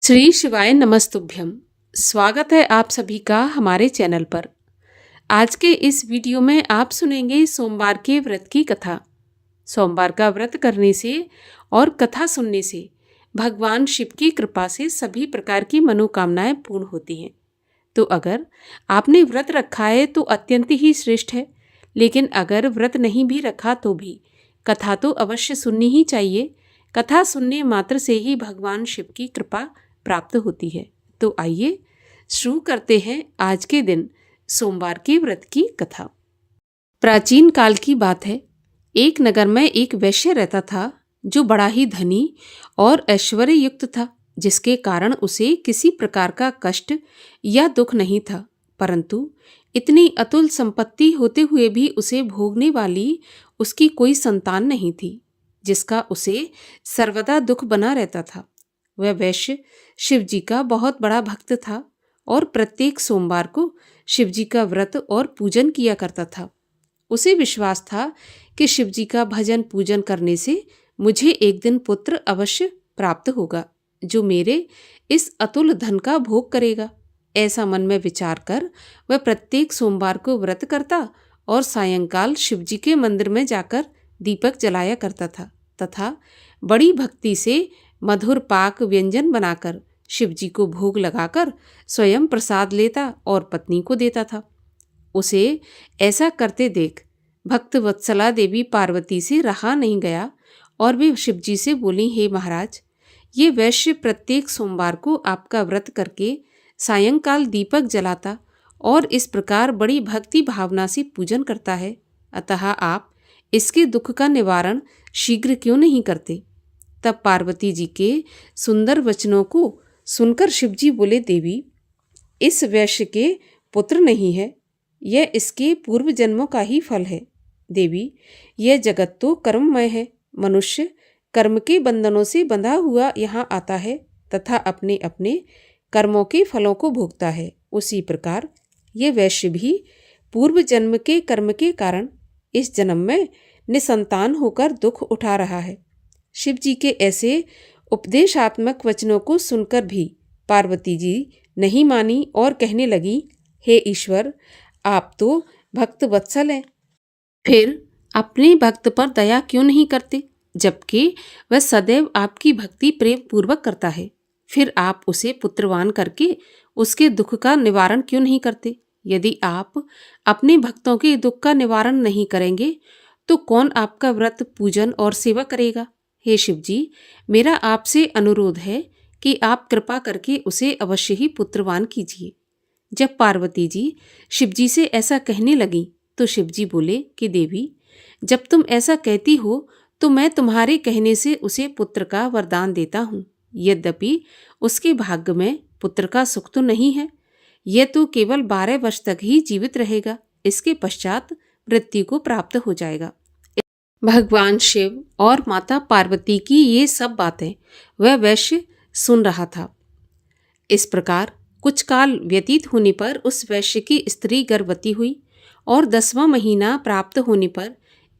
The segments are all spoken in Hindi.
श्री शिवाय नमस्तुभ्यम। स्वागत है आप सभी का हमारे चैनल पर। आज के इस वीडियो में आप सुनेंगे सोमवार के व्रत की कथा। सोमवार का व्रत करने से और कथा सुनने से भगवान शिव की कृपा से सभी प्रकार की मनोकामनाएं पूर्ण होती हैं। तो अगर आपने व्रत रखा है तो अत्यंत ही श्रेष्ठ है, लेकिन अगर व्रत नहीं भी रखा तो भी कथा तो अवश्य सुननी ही चाहिए। कथा सुनने मात्र से ही भगवान शिव की कृपा प्राप्त होती है। तो आइए शुरू करते हैं आज के दिन सोमवार के व्रत की कथा। प्राचीन काल की बात है। एक नगर में एक वैश्य रहता था जो बड़ा ही धनी और ऐश्वर्य युक्त था, जिसके कारण उसे किसी प्रकार का कष्ट या दुख नहीं था। परंतु इतनी अतुल संपत्ति होते हुए भी उसे भोगने वाली उसकी कोई संतान नहीं थी, जिसका उसे सर्वदा दुख बना रहता था। वह वैश्य शिवजी का बहुत बड़ा भक्त था और प्रत्येक सोमवार को शिवजी का व्रत और पूजन किया करता था। उसे विश्वास था कि शिवजी का भजन पूजन करने से मुझे एक दिन पुत्र अवश्य प्राप्त होगा, जो मेरे इस अतुल धन का भोग करेगा। ऐसा मन में विचार कर वह प्रत्येक सोमवार को व्रत करता और सायंकाल शिवजी के मंदिर में जाकर दीपक जलाया करता था तथा बड़ी भक्ति से मधुर पाक व्यंजन बनाकर शिवजी को भोग लगाकर स्वयं प्रसाद लेता और पत्नी को देता था। उसे ऐसा करते देख भक्त वत्सला देवी पार्वती से रहा नहीं गया और वे शिवजी से बोली, हे महाराज, ये वैश्य प्रत्येक सोमवार को आपका व्रत करके सायंकाल दीपक जलाता और इस प्रकार बड़ी भक्ति भावना से पूजन करता है, अतः आप इसके दुख का निवारण शीघ्र क्यों नहीं करते। तब पार्वती जी के सुंदर वचनों को सुनकर शिवजी बोले, देवी, इस वैश्य के पुत्र नहीं है, यह इसके पूर्व जन्मों का ही फल है। देवी, यह जगत तो कर्ममय है। मनुष्य कर्म के बंधनों से बंधा हुआ यहाँ आता है तथा अपने अपने कर्मों के फलों को भोगता है। उसी प्रकार यह वैश्य भी पूर्व जन्म के कर्म के कारण इस जन्म में निसंतान होकर दुख उठा रहा है। शिव जी के ऐसे उपदेशात्मक वचनों को सुनकर भी पार्वती जी नहीं मानी और कहने लगी, हे ईश्वर, आप तो भक्त वत्सल हैं, फिर अपने भक्त पर दया क्यों नहीं करते, जबकि वह सदैव आपकी भक्ति प्रेम पूर्वक करता है। फिर आप उसे पुत्रवान करके उसके दुख का निवारण क्यों नहीं करते। यदि आप अपने भक्तों के दुख का निवारण नहीं करेंगे तो कौन आपका व्रत पूजन और सेवा करेगा। हे शिवजी, मेरा आपसे अनुरोध है कि आप कृपा करके उसे अवश्य ही पुत्रवान कीजिए। जब पार्वती जी शिवजी से ऐसा कहने लगी तो शिवजी बोले कि देवी, जब तुम ऐसा कहती हो तो मैं तुम्हारे कहने से उसे पुत्र का वरदान देता हूँ। यद्यपि उसके भाग्य में पुत्र का सुख तो नहीं है, यह तो केवल 12 वर्ष तक ही जीवित रहेगा, इसके पश्चात मृत्यु को प्राप्त हो जाएगा। भगवान शिव और माता पार्वती की ये सब बातें वह वैश्य सुन रहा था। इस प्रकार कुछ काल व्यतीत होने पर उस वैश्य की स्त्री गर्भवती हुई और 10वां महीना प्राप्त होने पर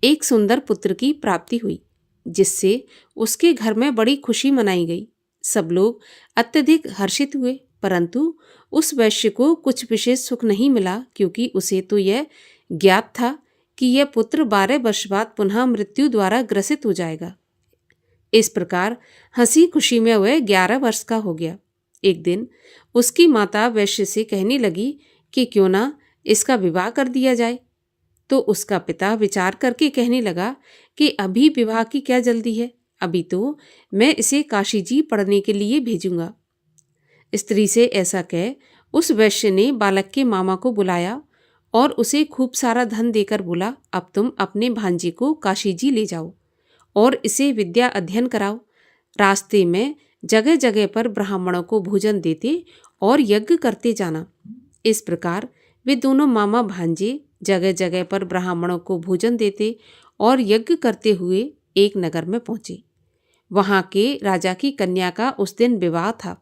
एक सुंदर पुत्र की प्राप्ति हुई, जिससे उसके घर में बड़ी खुशी मनाई गई। सब लोग अत्यधिक हर्षित हुए, परंतु उस वैश्य को कुछ विशेष सुख नहीं मिला, क्योंकि उसे तो यह ज्ञात था कि यह पुत्र 12 वर्ष बाद पुनः मृत्यु द्वारा ग्रसित हो जाएगा। इस प्रकार हंसी खुशी में वह 11 वर्ष का हो गया। एक दिन उसकी माता वैश्य से कहने लगी कि क्यों ना इसका विवाह कर दिया जाए। तो उसका पिता विचार करके कहने लगा कि अभी विवाह की क्या जल्दी है, अभी तो मैं इसे काशी जी पढ़ने के लिए भेजूंगा। स्त्री से ऐसा कह उस वैश्य ने बालक के मामा को बुलाया और उसे खूब सारा धन देकर बोला, अब तुम अपने भांजे को काशी जी ले जाओ और इसे विद्या अध्ययन कराओ। रास्ते में जगह जगह पर ब्राह्मणों को भोजन देते और यज्ञ करते जाना। इस प्रकार वे दोनों मामा भांजे जगह जगह पर ब्राह्मणों को भोजन देते और यज्ञ करते हुए एक नगर में पहुंचे। वहां के राजा की कन्या का उस दिन विवाह था।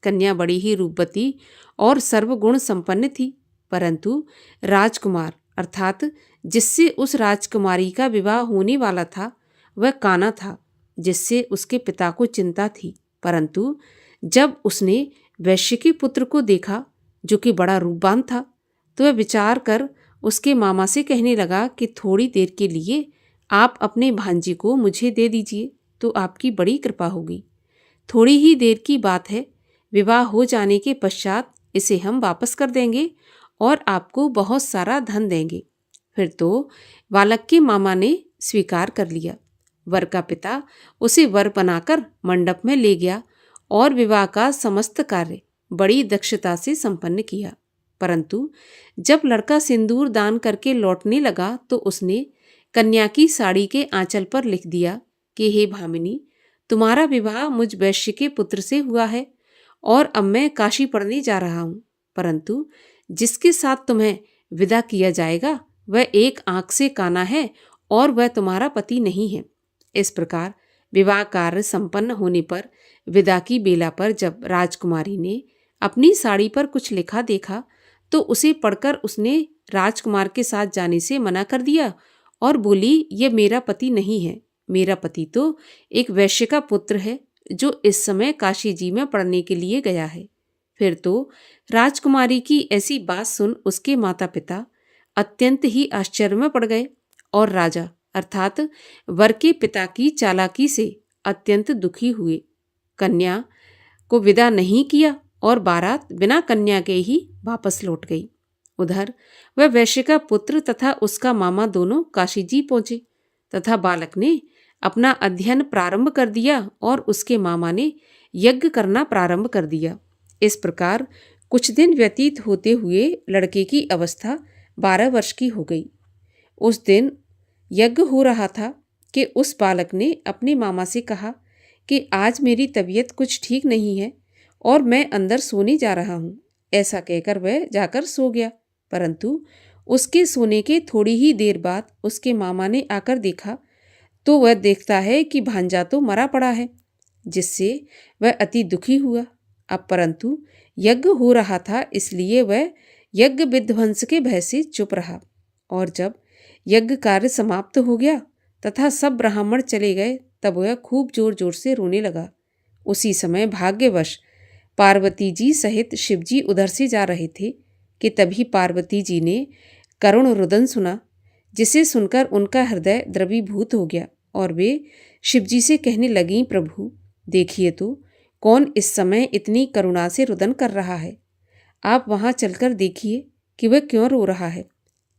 कन्या बड़ी ही रूपवती और सर्वगुण संपन्न थी, परंतु राजकुमार अर्थात जिससे उस राजकुमारी का विवाह होने वाला था वह काना था, जिससे उसके पिता को चिंता थी। परंतु जब उसने वैश्य के पुत्र को देखा जो कि बड़ा रूपवान था, तो वह विचार कर उसके मामा से कहने लगा कि थोड़ी देर के लिए आप अपने भांजे को मुझे दे दीजिए तो आपकी बड़ी कृपा होगी। थोड़ी ही देर की बात है, विवाह हो जाने के पश्चात इसे हम वापस कर देंगे और आपको बहुत सारा धन देंगे। फिर तो बालक के मामा ने स्वीकार कर लिया। वर का पिता उसे वर बनाकर मंडप में ले गया और विवाह का समस्त कार्य बड़ी दक्षता से संपन्न किया। परंतु जब लड़का सिंदूर दान करके लौटने लगा तो उसने कन्या की साड़ी के आंचल पर लिख दिया कि हे भामिनी, तुम्हारा विवाह मुझ वैश्य के पुत्र से हुआ है और अब मैं काशी पढ़ने जा रहा हूँ, परंतु जिसके साथ तुम्हें विदा किया जाएगा वह एक आंख से काना है और वह तुम्हारा पति नहीं है। इस प्रकार विवाह कार्य संपन्न होने पर विदा की बेला पर जब राजकुमारी ने अपनी साड़ी पर कुछ लिखा देखा तो उसे पढ़कर उसने राजकुमार के साथ जाने से मना कर दिया और बोली, ये मेरा पति नहीं है, मेरा पति तो एक वैश्य का पुत्र है जो इस समय काशी जी में पढ़ने के लिए गया है। फिर तो राजकुमारी की ऐसी बात सुन उसके माता पिता अत्यंत ही आश्चर्य में पड़ गए और राजा अर्थात वर के पिता की चालाकी से अत्यंत दुखी हुए। कन्या को विदा नहीं किया और बारात बिना कन्या के ही वापस लौट गई। उधर वह वैश्य का पुत्र तथा उसका मामा दोनों काशी जी पहुंचे तथा बालक ने अपना अध्ययन प्रारंभ कर दिया और उसके मामा ने यज्ञ करना प्रारंभ कर दिया। इस प्रकार कुछ दिन व्यतीत होते हुए लड़के की अवस्था 12 वर्ष की हो गई। उस दिन यज्ञ हो रहा था कि उस बालक ने अपने मामा से कहा कि आज मेरी तबीयत कुछ ठीक नहीं है और मैं अंदर सोने जा रहा हूँ। ऐसा कहकर वह जाकर सो गया, परंतु उसके सोने के थोड़ी ही देर बाद उसके मामा ने आकर देखा तो वह देखता है कि भांजा तो मरा पड़ा है, जिससे वह अति दुखी हुआ। अब परंतु यज्ञ हो रहा था इसलिए वह यज्ञ विध्वंस के भय से चुप रहा और जब यज्ञ कार्य समाप्त हो गया तथा सब ब्राह्मण चले गए तब वह खूब जोर जोर से रोने लगा। उसी समय भाग्यवश पार्वती जी सहित शिवजी उधर से जा रहे थे कि तभी पार्वती जी ने करुण रुदन सुना, जिसे सुनकर उनका हृदय द्रवीभूत हो गया और वे शिवजी से कहने लगीं, प्रभु देखिए तो कौन इस समय इतनी करुणा से रुदन कर रहा है, आप वहाँ चलकर देखिए कि वह क्यों रो रहा है।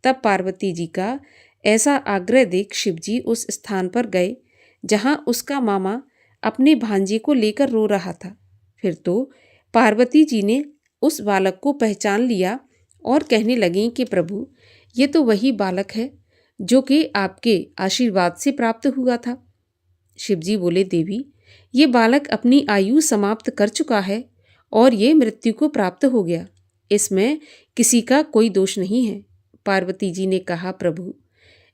तब पार्वती जी का ऐसा आग्रह देख शिवजी उस स्थान पर गए जहाँ उसका मामा अपने भांजे को लेकर रो रहा था। फिर तो पार्वती जी ने उस बालक को पहचान लिया और कहने लगीं कि प्रभु ये तो वही बालक है जो कि आपके आशीर्वाद से प्राप्त हुआ था। शिवजी बोले, देवी ये बालक अपनी आयु समाप्त कर चुका है और ये मृत्यु को प्राप्त हो गया, इसमें किसी का कोई दोष नहीं है। पार्वती जी ने कहा, प्रभु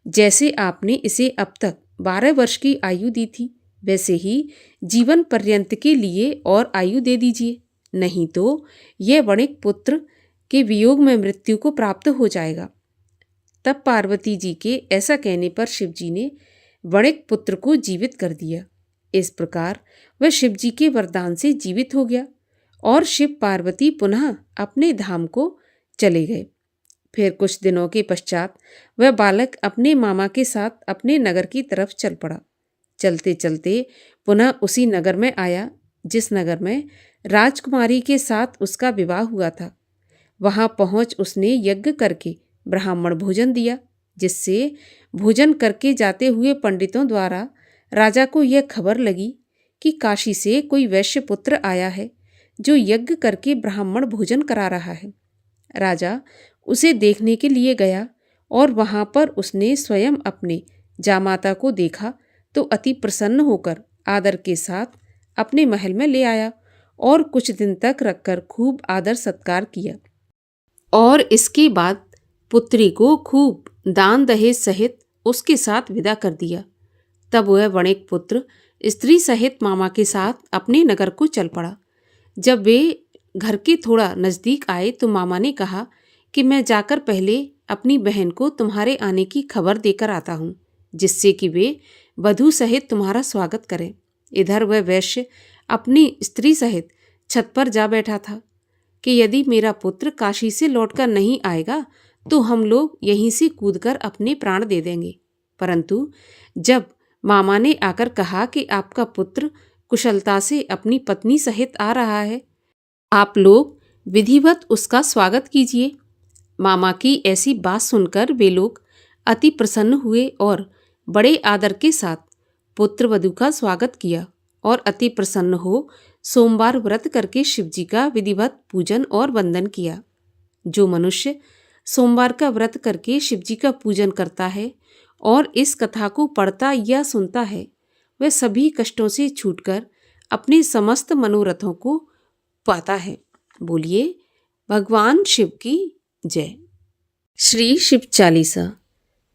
जैसे आपने इसे अब तक 12 वर्ष की आयु दी थी वैसे ही जीवन पर्यंत के लिए और आयु दे दीजिए, नहीं तो यह वणिक पुत्र के वियोग में मृत्यु को प्राप्त हो जाएगा। तब पार्वती जी के ऐसा कहने पर शिवजी ने वणिक पुत्र को जीवित कर दिया। इस प्रकार वह शिवजी के वरदान से जीवित हो गया और शिव पार्वती पुनः अपने धाम को चले गए। फिर कुछ दिनों के पश्चात वह बालक अपने मामा के साथ अपने नगर की तरफ चल पड़ा। चलते चलते पुनः उसी नगर में आया जिस नगर में राजकुमारी के साथ उसका विवाह हुआ था। वहां पहुंच उसने यज्ञ करके ब्राह्मण भोजन दिया, जिससे भोजन करके जाते हुए पंडितों द्वारा राजा को यह खबर लगी कि काशी से कोई वैश्य पुत्र आया है जो यज्ञ करके ब्राह्मण भोजन करा रहा है। राजा उसे देखने के लिए गया और वहां पर उसने स्वयं अपने जामाता को देखा तो अति प्रसन्न होकर आदर के साथ अपने महल में ले आया और कुछ दिन तक रखकर खूब आदर सत्कार किया और इसके बाद पुत्री को खूब दान दहेज सहित उसके साथ विदा कर दिया। तब वह वणिक पुत्र स्त्री सहित मामा के साथ अपने नगर को चल पड़ा। जब वे घर के थोड़ा नज़दीक आए तो मामा ने कहा कि मैं जाकर पहले अपनी बहन को तुम्हारे आने की खबर देकर आता हूँ, जिससे कि वे वधू सहित तुम्हारा स्वागत करें। इधर वह वैश्य अपनी स्त्री सहित छत पर जा बैठा था कि यदि मेरा पुत्र काशी से लौटकर नहीं आएगा तो हम लोग यहीं से कूदकर अपने प्राण दे देंगे। परंतु जब मामा ने आकर कहा कि आपका पुत्र कुशलता से अपनी पत्नी सहित आ रहा है, आप लोग विधिवत उसका स्वागत कीजिए। मामा की ऐसी बात सुनकर वे लोग अति प्रसन्न हुए और बड़े आदर के साथ पुत्र वधू का स्वागत किया और अति प्रसन्न हो सोमवार व्रत करके शिवजी का विधिवत पूजन और वंदन किया। जो मनुष्य सोमवार का व्रत करके शिवजी का पूजन करता है और इस कथा को पढ़ता या सुनता है, वह सभी कष्टों से छूटकर अपने समस्त मनोरथों को पाता है। बोलिए भगवान शिव की जय। श्री शिव चालीसा।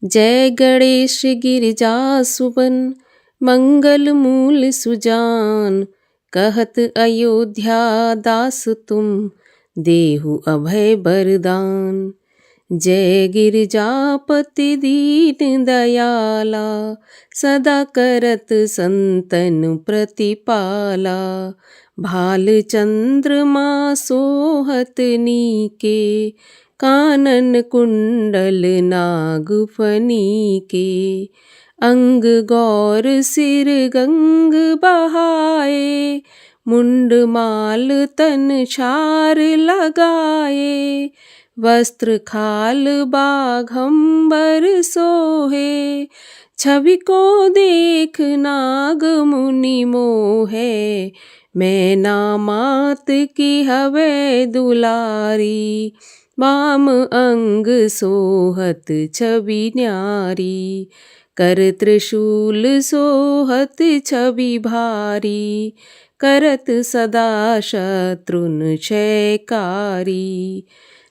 जय गणेश गिरिजा सुवन, मंगल मूल सुजान। कहत अयोध्या दास तुम, देहु अभय बरदान। जय गिरिजापति दीन दयाला, सदा करत संतन प्रतिपाला। भाल चंद्रमा सोहत नीके, कानन कुंडल नागफनी के। अंग गौर सिर गंग बहाए, मुंड माल तन छार लगाए। वस्त्र खाल बाघंबर सोहे, छवि को देख नाग मुनि मोहे। मैना मात की हवे दुलारी, वाम अंग सोहत छवि न्यारी। कर त्रिशूल सोहत छवि भारी, करत सदा शत्रुन क्षयकारी।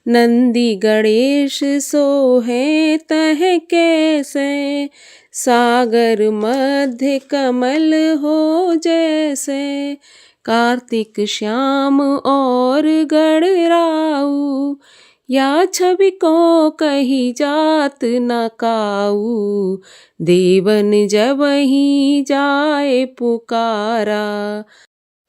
नंदी गणेश सोहे तह कैसे, सागर मध्य कमल हो जैसे। कार्तिक श्याम और गणराऊ, या छवि को कही जात न काऊ। देवन जब ही जाए पुकारा,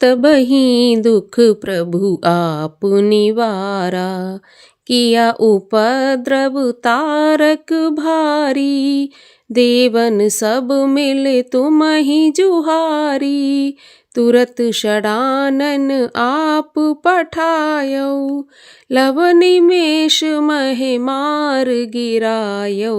तब ही दुख प्रभु आप निवारा। किया उपद्रव तारक भारी, देवन सब मिल तुम ही जुहारी। तुरत षडानन आप पठायो, लव निमेष महे मार गिरायो।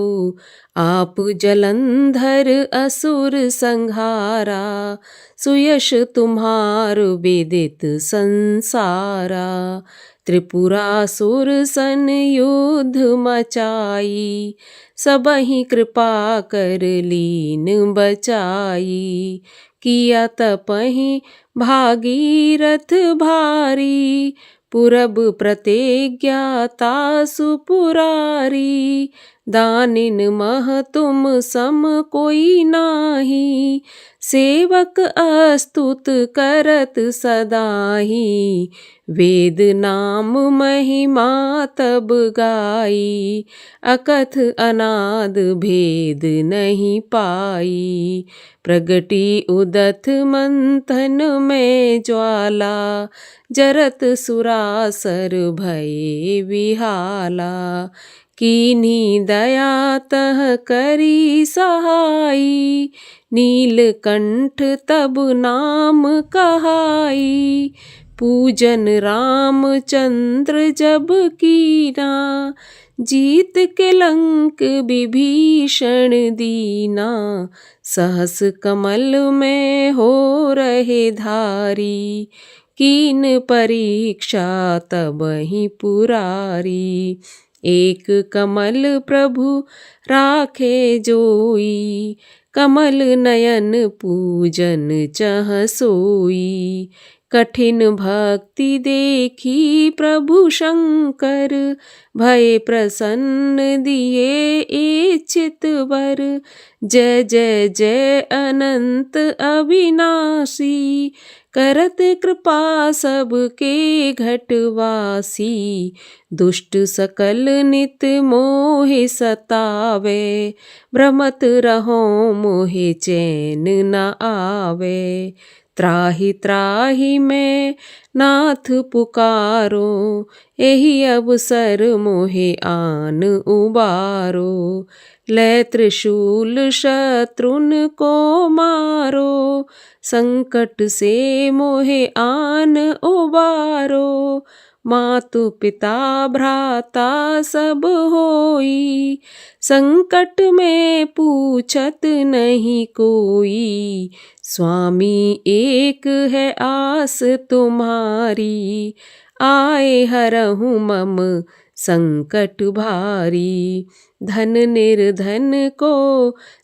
आप जलंधर असुर संहारा, सुयश तुम्हार विदित संसारा। त्रिपुरासुर सन युद्ध मचाई, सबहि कृपा कर लीन बचाई। किया तपहि भागीरथ भारी, पुरब प्रतिज्ञा तासु पुरारी। दानिन मह तुम सम कोई नाही, सेवक अस्तुत करत सदाही। वेद नाम महिमा तब गाई, अकथ अनाद भेद नहीं पाई। प्रगटी उदथ मंथन में ज्वाला, जरत सुरासर भये विहाला। कीन्ही दया तह करी सहाई, नीलकंठ तब नाम कहाई। पूजन रामचंद्र जब कीना, जीत के लंक विभीषण दीना। सहस कमल में हो रहे धारी, कीन परीक्षा तब ही पुरारी। एक कमल प्रभु राखे जोई, कमल नयन पूजन चह सोई। कठिन भक्ति देखी प्रभु शंकर, भय प्रसन्न दिए इच्छित वर। जय जय जय अनंत अविनाशी, करत कृपा सबके घटवासी। दुष्ट सकल नित मोहि सतावे, भ्रमत रहो मोहि चैन न आवे। त्राहि त्राहि मैं नाथ पुकारो, एहि अवसर मोहे आन उबारो। लै त्रिशूल शत्रुन को मारो, संकट से मोहे आन उबारो। मातु पिता भ्राता सब होई, संकट में पूछत नहीं कोई। स्वामी एक है आस तुम्हारी, आए हरहु मम संकट भारी। धन निर्धन को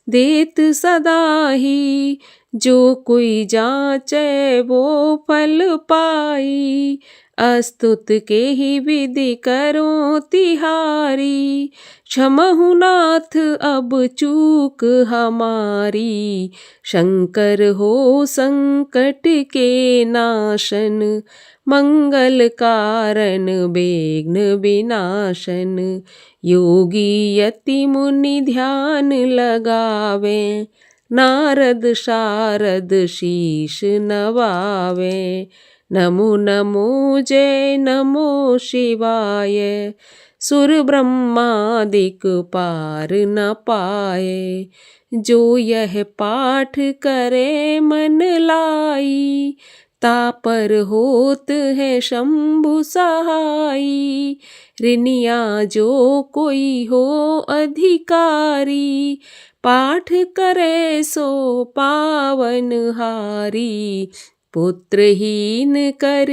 देत सदाही, जो कोई जाचे वो फल पाई। अस्तुत के ही विधि करो तिहारी, क्षमहु नाथ अब चूक हमारी। शंकर हो संकट के नाशन, मंगल कारण विघ्न विनाशन। योगी यति मुनि ध्यान लगावे, नारद शारद शीश नवावे। नमो नमो जय नमो शिवाय, सुर ब्रह्मादिक पार न पाए। जो यह पाठ करे मन लाई, तापर होत है शंभु सहाई। ऋनिया जो कोई हो अधिकारी, पाठ करे सो पावन हारी। पुत्रहीन कर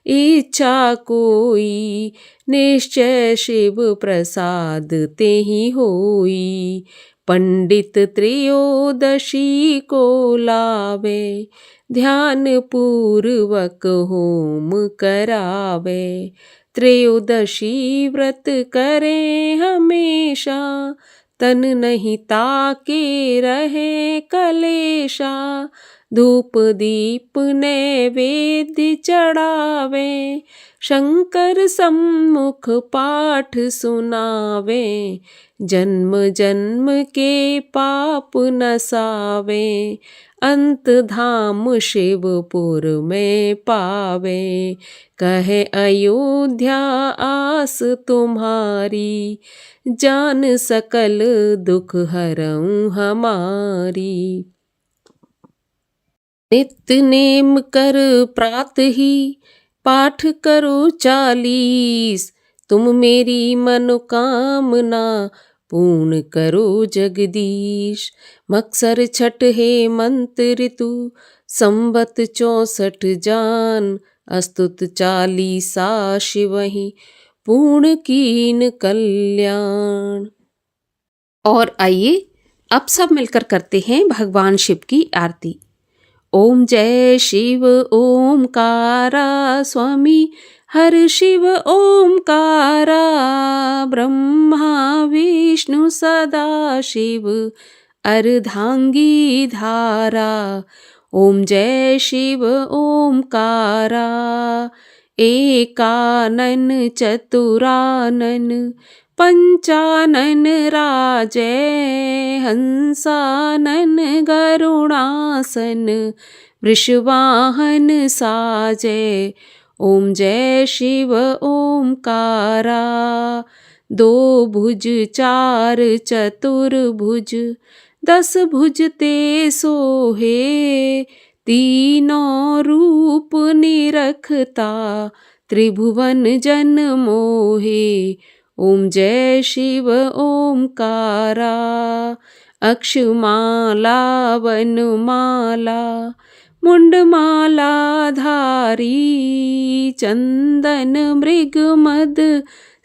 इच्छा कोई, निश्चय शिव प्रसाद तेहि होई। पंडित त्रयोदशी को लावे, ध्यान पूर्वक होम करावे। त्रयोदशी व्रत करे हमेशा, तन नहीं ताके रहे कलेशा। धूप दीप नैवेद्य चढ़ावे, शंकर सम्मुख पाठ सुनावे। जन्म जन्म के पाप नसावे, अंत धाम शिवपुर में पावे। कहे अयोध्या आस तुम्हारी, जान सकल दुख हरऊं हमारी। नित्य नेम कर प्रात ही, पाठ करो 40। तुम मेरी मनोकामना पूर्ण करो जगदीश। मक्सर छठ हेमंत ऋतु, संवत 64 जान। अस्तुत 40 शिवहि, पूर्ण कीन कल्याण। और आइए अब सब मिलकर करते हैं भगवान शिव की आरती। ओम जय शिव ओमकारा, स्वामी हर शिव ओमकारा। ब्रह्मा विष्णु सदा शिव, अर्धांगी धारा। ओम जय शिव ओमकारा, एकानन चतुरानन। पंचानन राजै, हंसानन गरुणासन। वृषवाहन साजै, ओम जय शिव ओमकारा। 2 भुज 4 चतुर्भुज, 10 भुज ते सोहे। तीनों रूप निरखता, त्रिभुवन जन मोहे। ओम जय शिव ओमकारा। अक्षमाला वनमाला, मुंडमाला धारी। चंदन मृग मद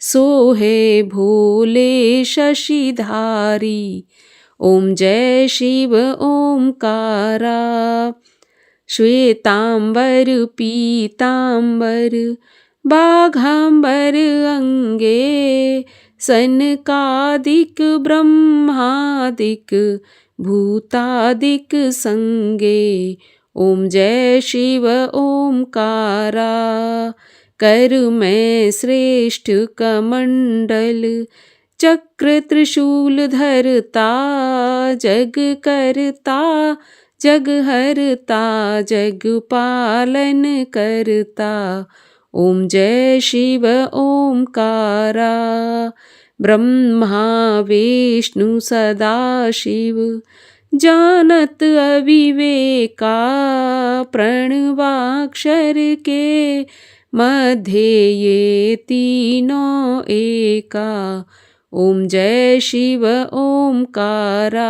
सोहे, भोले शशिधारी। ओम जय शिव ओमकारा। श्वेतांबर पीतांबर, बाघांबर अंगे। सनकादिक ब्रह्मादिक, भूतादिक संगे। ओम जय शिव ओमकारा। कर मैं श्रेष्ठ कमंडल, चक्र त्रिशूल धरता। जग करता जग हरता जग पालन करता। ओम जय शिव ओमकारा। ब्रह्मा विष्णु सदा शिव जानत अविवेका। प्रणवाक्षर के मध्य ये तीनों एका। ओम जय शिव ओमकारा।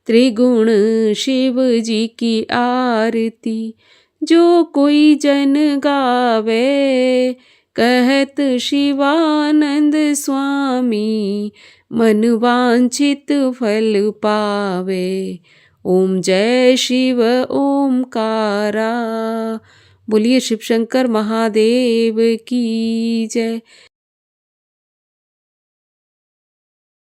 त्रिगुण शिव जी की आरती जो कोई जन गावे। कहत शिवानंद स्वामी मन वांछित फल पावे। ओम जय शिव ओमकारा। बोलिए शिव शंकर महादेव की जय।